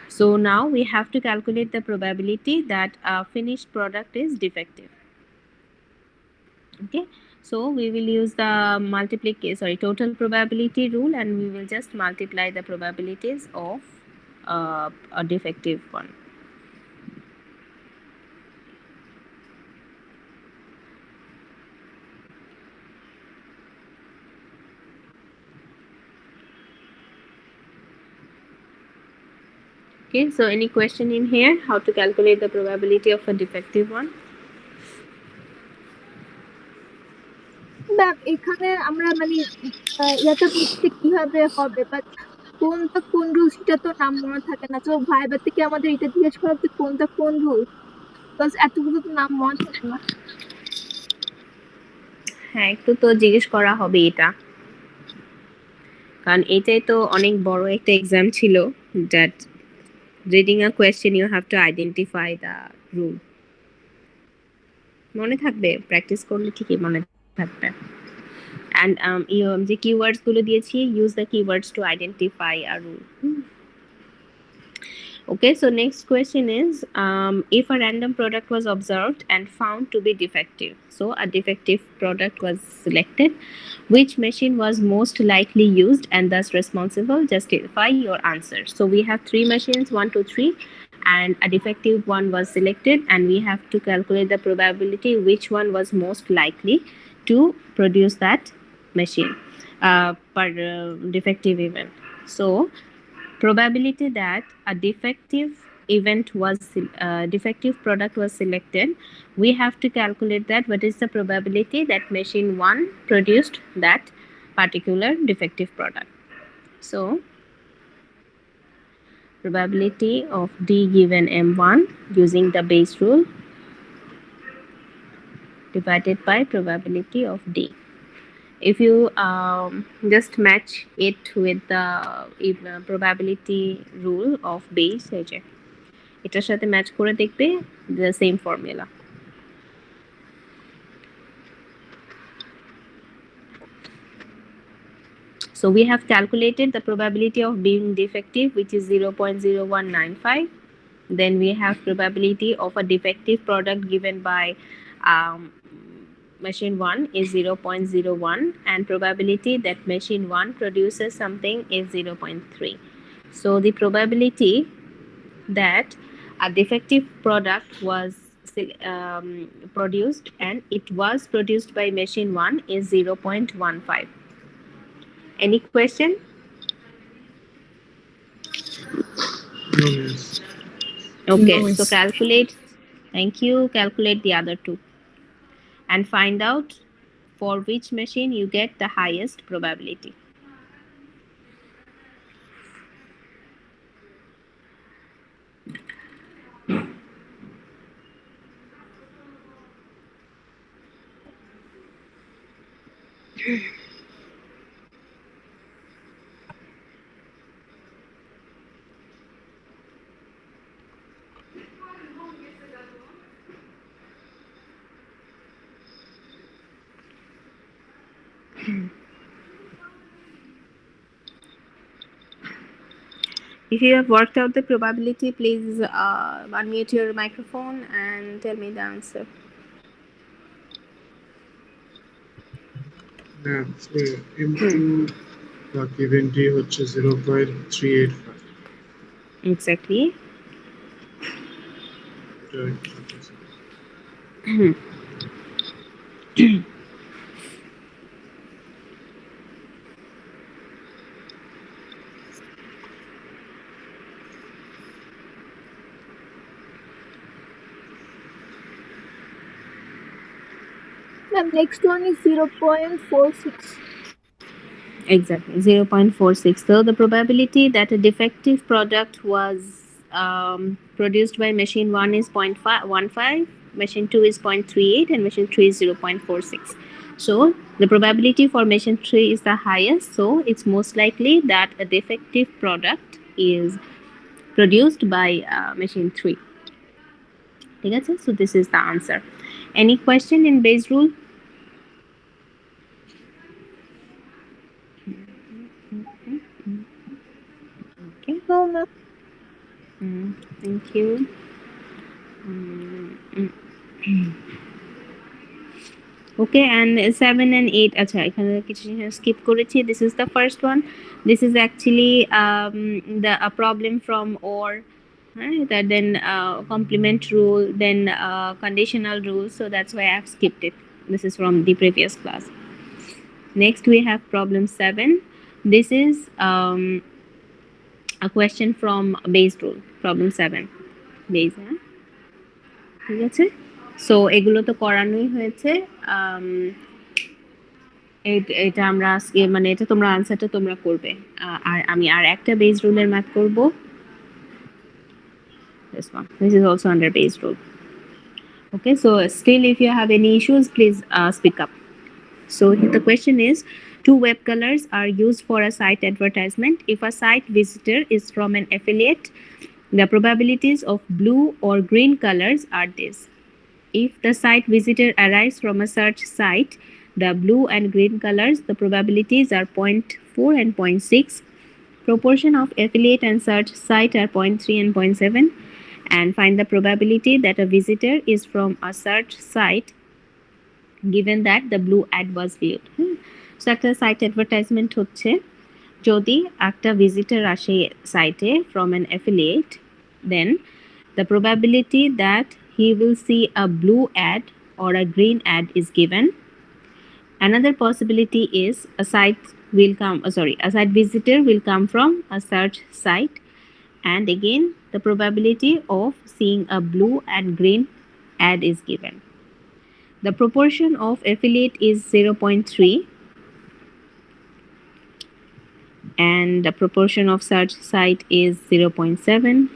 so now we have to calculate the probability that a finished product is defective. Okay, So we will use the total probability rule, and we will just multiply the probabilities of a defective one. Okay, so any question in here? How to calculate the probability of a defective one? Ma'am এখানে আমরা মানে ইয়াটা বুঝতে কিভাবে হবে, but কোনটা কোন rule সেটা তো নাম মনে থাকে না। তো ভাইবা থেকে আমাদের এটা জিজ্ঞেস করা যে কোনটা কোন রুল, বিকজ এতগুলো তো নাম মনে থাকে না। হ্যাঁ, একটু তো জিজ্ঞেস করা হবে এটা, কারণ এটাই তো অনেক বড় একটা এক্সাম ছিল, that reading a question you have to identify the rule. মনে থাকবে, প্র্যাকটিস করলে ঠিকই মনে থাকবে। And যে keywords গুলো দিয়েছি, use the keywords to identify a rule. Okay, so next question is, if a random product was observed and found to be defective, so a defective product was selected, which machine was most likely used and thus responsible? Justify your answer. So we have three machines, 1, 2, 3, and a defective one was selected, and we have to calculate the probability which one was most likely to produce that machine per defective event. So probability that a defective product was selected, we have to calculate that what is the probability that machine 1 produced that particular defective product. So probability of D given M1 using the Bayes rule divided by probability of D. If you just match it with the probability rule of Bayes, এটার সাথে match করে দেখবে, the same formula. So we have calculated the probability of being defective, which is 0.0195. Then we have probability of a defective product given by machine 1 is 0.01, and probability that machine 1 produces something is 0.3. So the probability that a defective product was produced and it was produced by machine 1 is 0.15. Any question? No, miss. Okay, No, so miss. calculate. Thank you. Calculate the other two and find out for which machine you get the highest probability. If you have worked out the probability, please unmute your microphone and tell me the answer. হ্যাঁ, M2 বা given D হচ্ছে 0.385. Exactly. এটা ঠিক আছে। Ma'am next one is 0.46. Exactly, 0.46. So the probability that a defective product was produced by machine 1 is 0.15, machine 2 is 0.38, and machine 3 is 0.46. So the probability for machine 3 is the highest, so it's most likely that a defective product is produced by machine 3. Okay, so this is the answer. Any question in Bayes rule? Okay. No ma'am. Thank you. Okay, and 7 and 8 acha এখানে কিছু skip করেছি. This is the first one. This is actually the a problem from or that then complement rule, then conditional rule, so that's why I've skipped it. This is from the previous class. Next we have problem 7. This is a question from base rule. Problem 7 base, ঠিক আছে? So এগুলো তো করানোই হয়েছে। এটা আমরা আজকে মানে এটা তোমরা আনসারটা তোমরা করবে। আর আমি আর একটা বেস রুলের ম্যাথ করব। This one. This is also under base rule. Okay, so still if you have any issues, please speak up. So the question is, two web colors are used for a site advertisement. If a site visitor is from an affiliate, the probabilities of blue or green colors are this. If the site visitor arrives from a search site, the blue and green colors, the probabilities are 0.4 and 0.6. Proportion of affiliate and search site are 0.3 and 0.7. And find the probability that a visitor is from a search site given that the blue ad was viewed. So একটা site advertisement হচ্ছে, যদি একটা visitor আসে সাইটে from an affiliate, then the probability that he will see a blue ad or a green ad is given. Another possibility is a site visitor will come from a search site, and again the probability of seeing a blue and green ad is given. The proportion of affiliate is 0.3 and the proportion of search site is 0.7.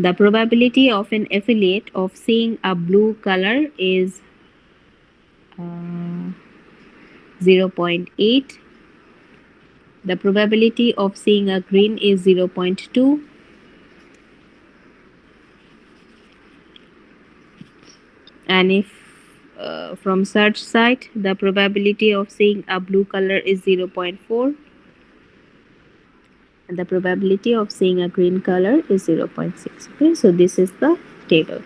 The probability of an affiliate of seeing a blue color is 0.8. The probability of seeing a green is 0.2. And if from search site, the probability of seeing a blue color is 0.4. And the probability of seeing a green color is 0.6. Okay, so this is the table.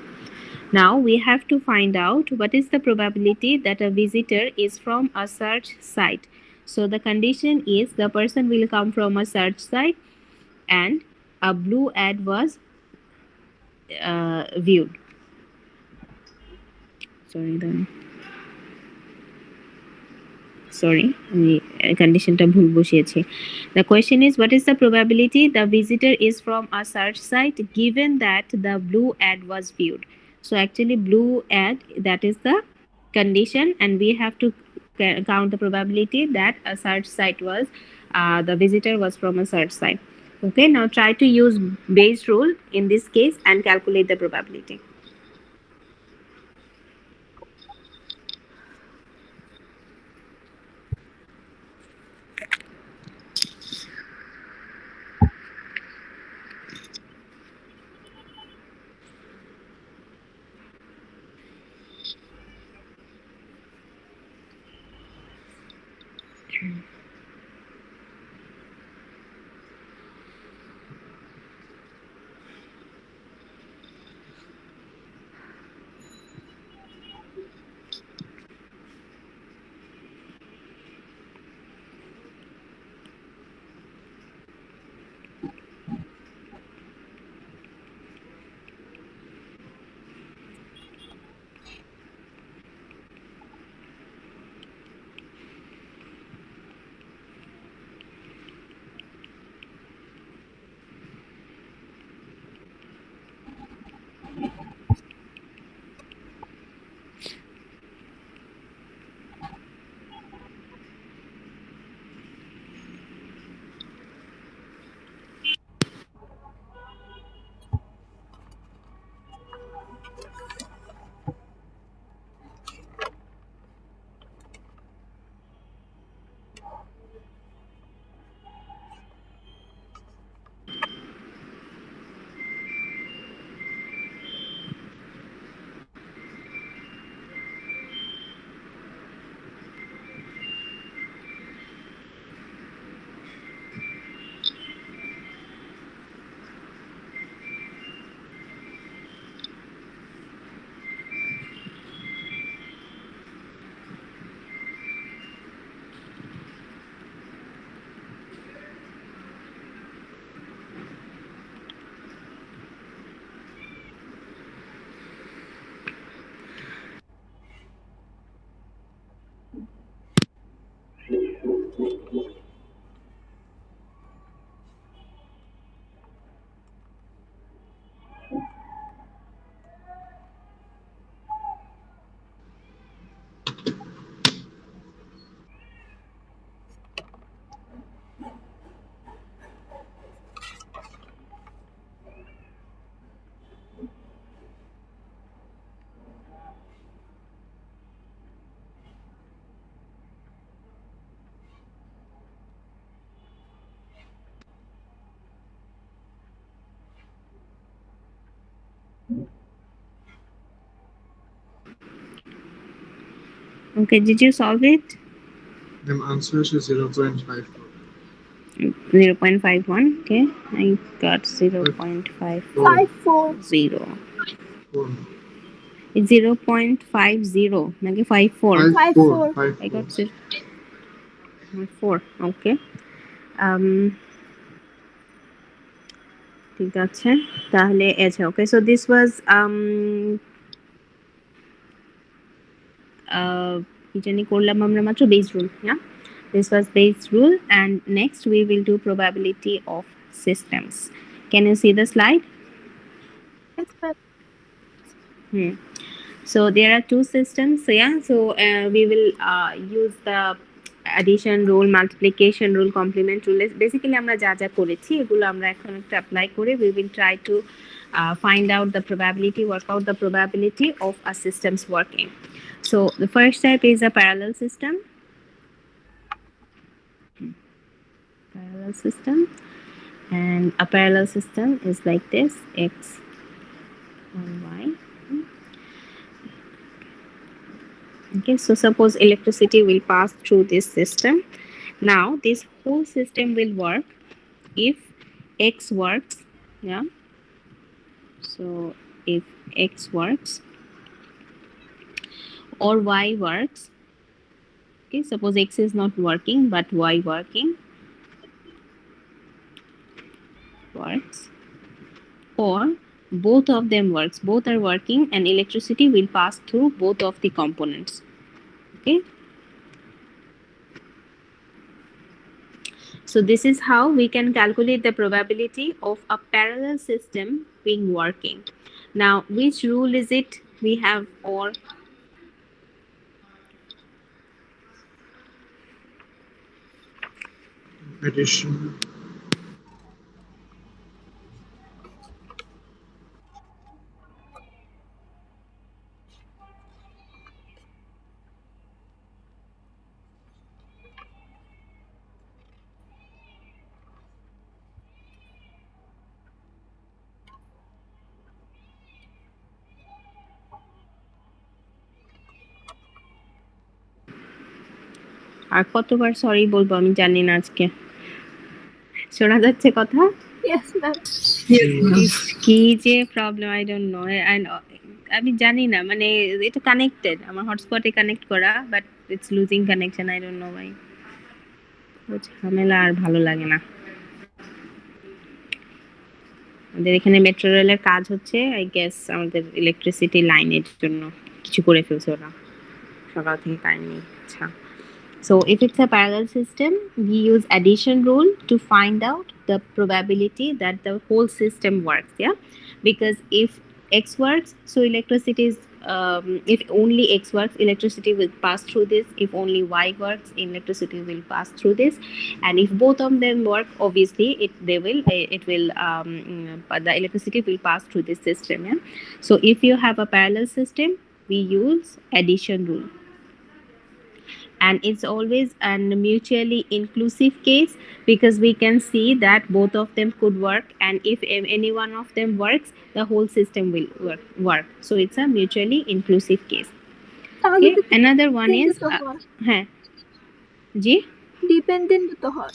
Now we have to find out what is the probability that a visitor is from a search site. So the condition is the person will come from a search site and a blue ad was viewed. আমি কন্ডিশনটা ভুল বসিয়েছি। The question is, what is the probability the visitor is from a search site given that the blue ad was viewed? So actually blue ad, that is the condition, and we have to count the probability that a search site was the visitor was from a search site. Okay, now try to use Bayes rule in this case and calculate the probability. Okay, did you solve it? Then answer is 0.54. 0.51. Okay, I got 0.50. 5-4. 4. It's 0.50. Naki 54. 5-4. 5-4. I got 5-4. 4. Okay. ঠিক আছে তাহলে আচ্ছা okay so this was কি জানি করলাম আমরা মাত্র base rule yeah this was base rule and next we will do probability of systems. Can you see the slide? Yes, ma'am. So there are two systems. So yeah, so we will use the addition rule, multiplication rule, complement rule. Basically আমরা যা যা করেছি এগুলো আমরা এখন একটা apply করে we will try to find out the probability, work out the probability of a system's working. So the first type is a parallel system. Parallel system, and a parallel system is like this: x and y. Okay, so suppose electricity will pass through this system. Now this whole system will work if x works, yeah. So if x works or y works, okay, suppose x is not working but y works, or both of them works, both are working, and electricity will pass through both of the components. Okay, so this is how we can calculate the probability of a parallel system being working. Now which rule is it we have? Or Addition. আর কতবার sorry বলবো আমি জানি না আজকে শোনা যাচ্ছে কথা Yes, ma'am. কি যে প্রবলেম আই ডোন্ট নো আমি জানি না মানে এটা কানেক্টেড আমার হটস্পটে কানেক্ট করা but it's losing connection I don't know ভাই ঝামেলা আর ভালো লাগে না আমাদের এখানে মেট্রো রেলের কাজ হচ্ছে আই গেস আমাদের ইলেকট্রিসিটি লাইনের জন্য কিছু করে ফেলছে ওরা সকাল থেকে কারেন্ট নেই আচ্ছা. So if it's a parallel system, we use addition rule to find out the probability that the whole system works. Yeah, because if x works, so electricity is if only x works, electricity will pass through this. If only y works, electricity will pass through this. And if both of them work, obviously the electricity will pass through this system. Yeah. So if you have a parallel system, we use addition rule. And it's always a mutually inclusive case because we can see that both of them could work, and if any one of them works, the whole system will work. So it's a mutually inclusive case. তাহলে Okay, another one is হ্যাঁ জি dependent তো হয়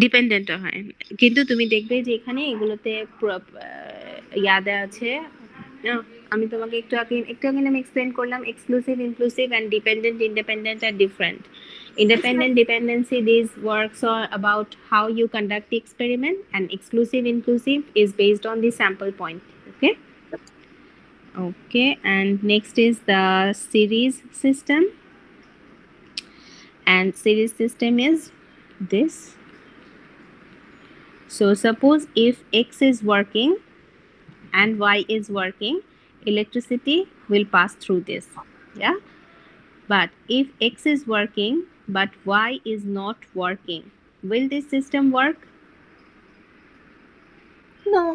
ডিপেন্ডেন্টও হয়, কিন্তু তুমি দেখবে যে এখানে এগুলোতে ইয়াদে আছে না, আমি তোমাকে একটু আগে আমি এক্সপ্লেন করলাম exclusive inclusive and dependent independent আর different. Independent dependency, these works are about how you conduct the experiment, and exclusive inclusive is based on the sample point. Okay, and next is the series system, and series system is this. So suppose if x is working and y is working, electricity will pass through this. Yeah, but if x is working but y is not working, will this system work? No.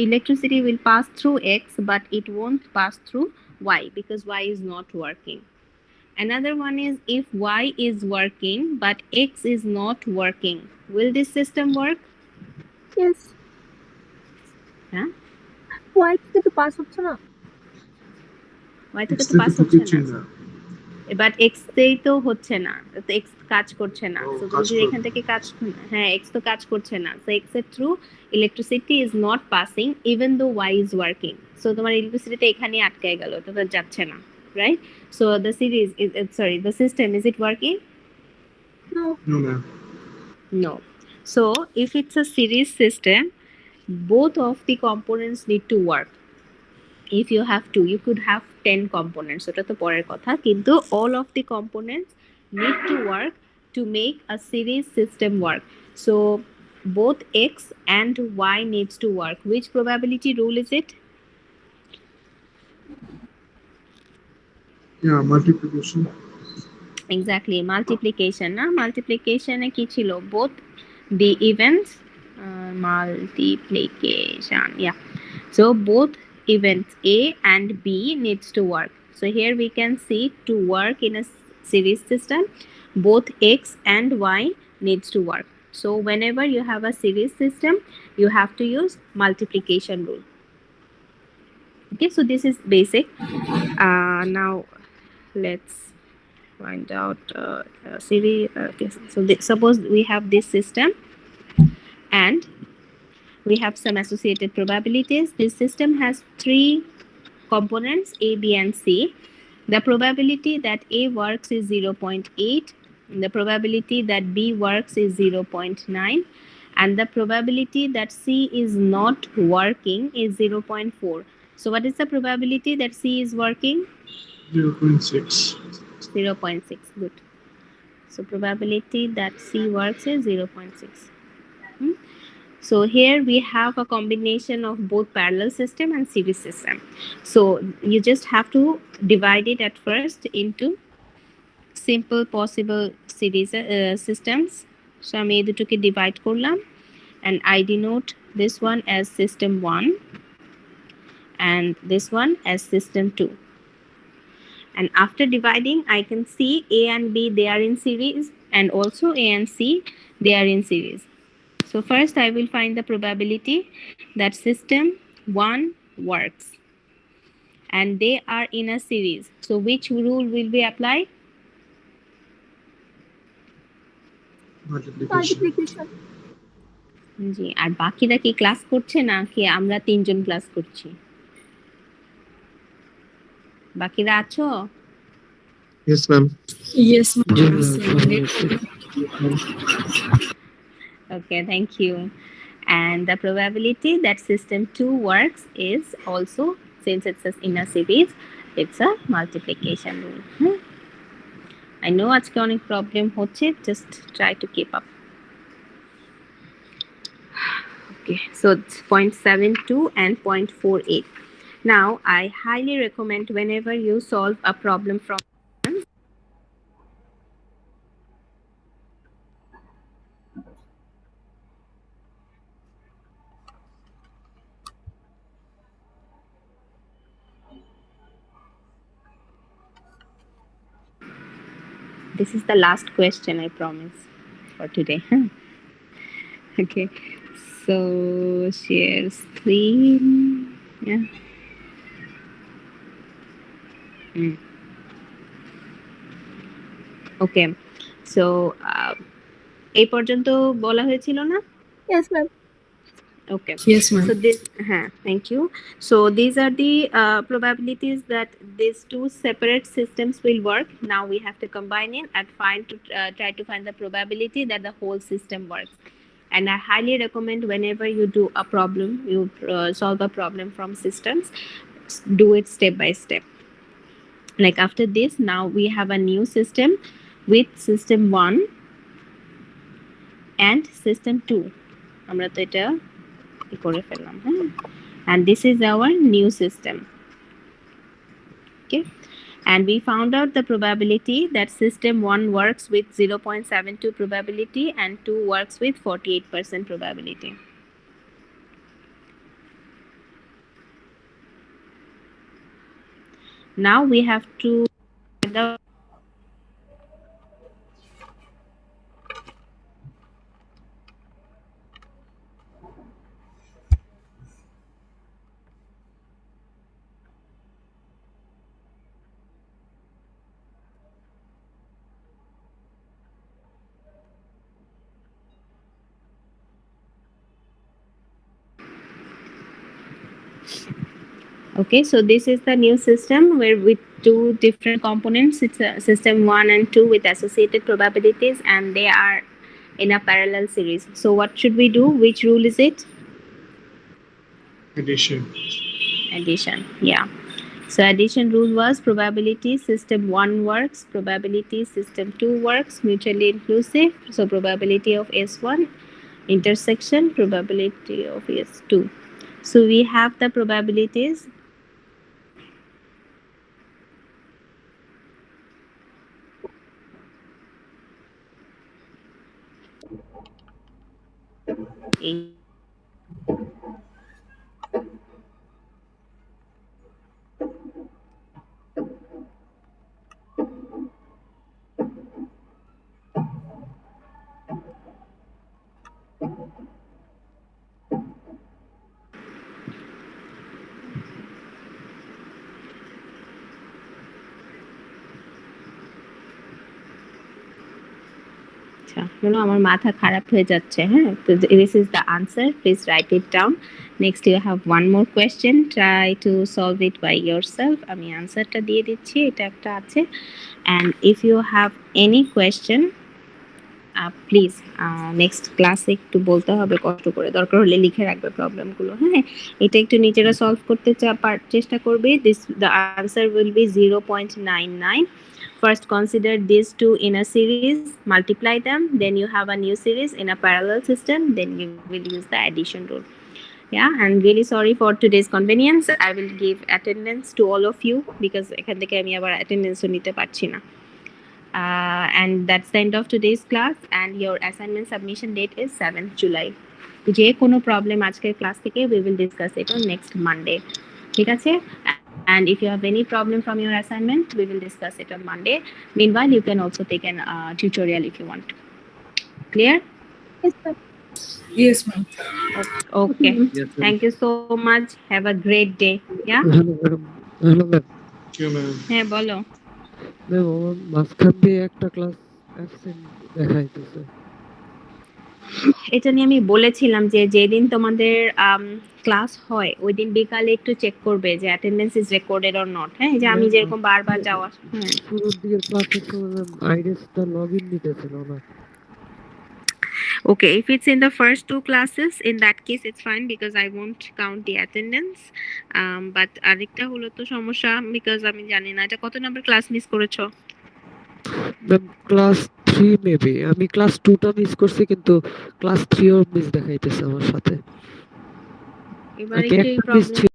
Electricity will pass through x but it won't pass through y because y is not working. Another one is if y is working but x is not working, will this system work? Yes. হ্যাঁ Y থেকে তো pass হচ্ছে না। y থেকে X তো থেকে pass তো হচ্ছে কিছুই না, না। বাট এক্স তেই তো হচ্ছে না, তো এক্স কাজ করছে না। ও, সো তুমি কাজ যদি করবে। এখান থেকে কাজ, হ্যাঁ এক্স তো কাজ করছে না, সো এক্স এর through electricity is not passing even though Y is working. So তোমার ইলেকট্রিসিটিটা এখানেই আটকায় গেল, এটা তো যাচ্ছে না, right? So the series is, sorry, the system, is it working? No, No, ma'am. No. So if it's a series system, both of the components need to work. If you have two, you could have 10 components, ওটা তো পরের কথা, কিন্তু all of the components need to work to make a series system work. So both x and y needs to work. Which probability rule is it? Yeah, multiplication. Exactly, multiplication. না, multiplication এ কি ছিল? Both the events, multiplication, yeah. So both events A and B needs to work. So here we can see, to work in a series system, both X and Y needs to work. So whenever you have a series system, you have to use multiplication rule. Okay, so this is basic. Now let's find out series. Okay, so suppose we have this system and we have some associated probabilities. This system has three components A, B, and C. The probability that A works is 0.8, the probability that B works is 0.9, and the probability that C is not working is 0.4. So what is the probability that C is working? 0.6. 0.6. Good. So probability that C works is 0.6. So here we have a combination of both parallel system and series system. So you just have to divide it at first into simple possible series systems. So আমি এই দুটোকে divide করলাম, and I denote this one as system 1 and this one as system 2. And after dividing, I can see A and B, they are in series, and also A and C, they are in series. So first I will find the probability that system 1 works and they are in a series. So which rule will be applied? Multiplication. multiplication. জি, আর বাকিরা কি class করছে না কি আমরা তিনজন class করছি? বাকিরা আছো? Yes, ma'am. Yes, ma'am. Okay, thank you. And the probability that system 2 works is also, since it's in a series, it's a multiplication rule. I know আজকে অনেক প্রবলেম হচ্ছে, just try to keep up. Okay, so it's 0.72 and 0.48. Now I highly recommend whenever you solve a problem from this is the last question, I promise, for today. Okay, so share screen. Yeah. Okay, so এই পর্যন্ত বলা হয়েছিল না? Yes, ma'am. Okay. Yes, ma'am. So this, thank you. So these are the probabilities that these two separate systems will work. Now we have to combine it and try to find the probability that the whole system works. And I highly recommend whenever you do a problem, you solve a problem from systems, do it step by step. Like after this, now we have a new system with system 1 and system 2. আমরা তো এটা করে ফেললাম, and this is our new system. Okay, and we found out the probability that system 1 works with 0.72 probability and 2 works with 48% probability. Now we have to find out Okay, so this is the new system where with two different components. It's a system 1 and 2 with associated probabilities, and they are in a parallel series. So what should we do? Which rule is it? Addition. Addition. Yeah. So addition rule was probability system 1 works, probability system 2 works, mutually inclusive. So probability of S1 intersection probability of S2. So we have the probabilities. আচ্ছা শোনো আমার মাথা খারাপ হয়ে যাচ্ছে হ্যাঁ তো this is the answer, please write it down. Next you have one more question, try to solve it by yourself. আমি আনসারটা দিয়ে দিচ্ছি, এটা একটা আছে, and if you have any question please next ক্লাসে একটু বলতে হবে কষ্ট করে, দরকার হলে লিখে রাখবে প্রবলেমগুলো। হ্যাঁ, এটা একটু নিজেরা সলভ করতে চেষ্টা করবে। This the answer will be 0.99. First consider these two in a series, multiply them, then you have a new series in a parallel system, then you will use the addition rule. Yeah, and really sorry for today's convenience. I will give attendance to all of you because এখান থেকে আমি আবার অ্যাটেন্ডেন্সও নিতে পারছি না। And that's the end of today's class, and your assignment submission date is 7th July. যে কোনো problem আজকের ক্লাস থেকে we will discuss it on next Monday. ঠিক আছে? And if you have any problem from your assignment, we will discuss it on Monday. Meanwhile, you can also take an tutorial if you want. Clear? Yes, ma'am. Yes, ma'am. Okay. Yes, ma'am. Thank you so much. Have a great day. Yeah? Hello, madam. Hello, ma'am. কেউ ma'am হ্যাঁ বলো। Ma'am, আমার মাঝখান দিয়ে একটা class absent দেখাইতেছে। এটা নিয়ে আমি বলেছিলাম যে যেদিন তোমাদের ক্লাস হয় ওই দিন বিকালে একটু চেক করবে যে attendance is recorded or not. হ্যাঁ, এই যে আমি যেরকম বারবার যাওয়া শুরুর দিকে ক্লাসের সময় ম্যাম আইডিসটা লগইন নিতেছিল না। Okay, if it's in the first two classes, in that case it's fine because I won't count the attendance. But আরেকটা হলো তো সমস্যা because আমি জানি না এটা কত নাম্বার ক্লাস মিস করেছো। Ma'am class 3 maybe. আমি ক্লাস 2টা মিস করছি কিন্তু ক্লাস 3ও মিস দেখাইতেছে আমার সাথে। এবার নাকি একটু একটা মিস প্রবলেম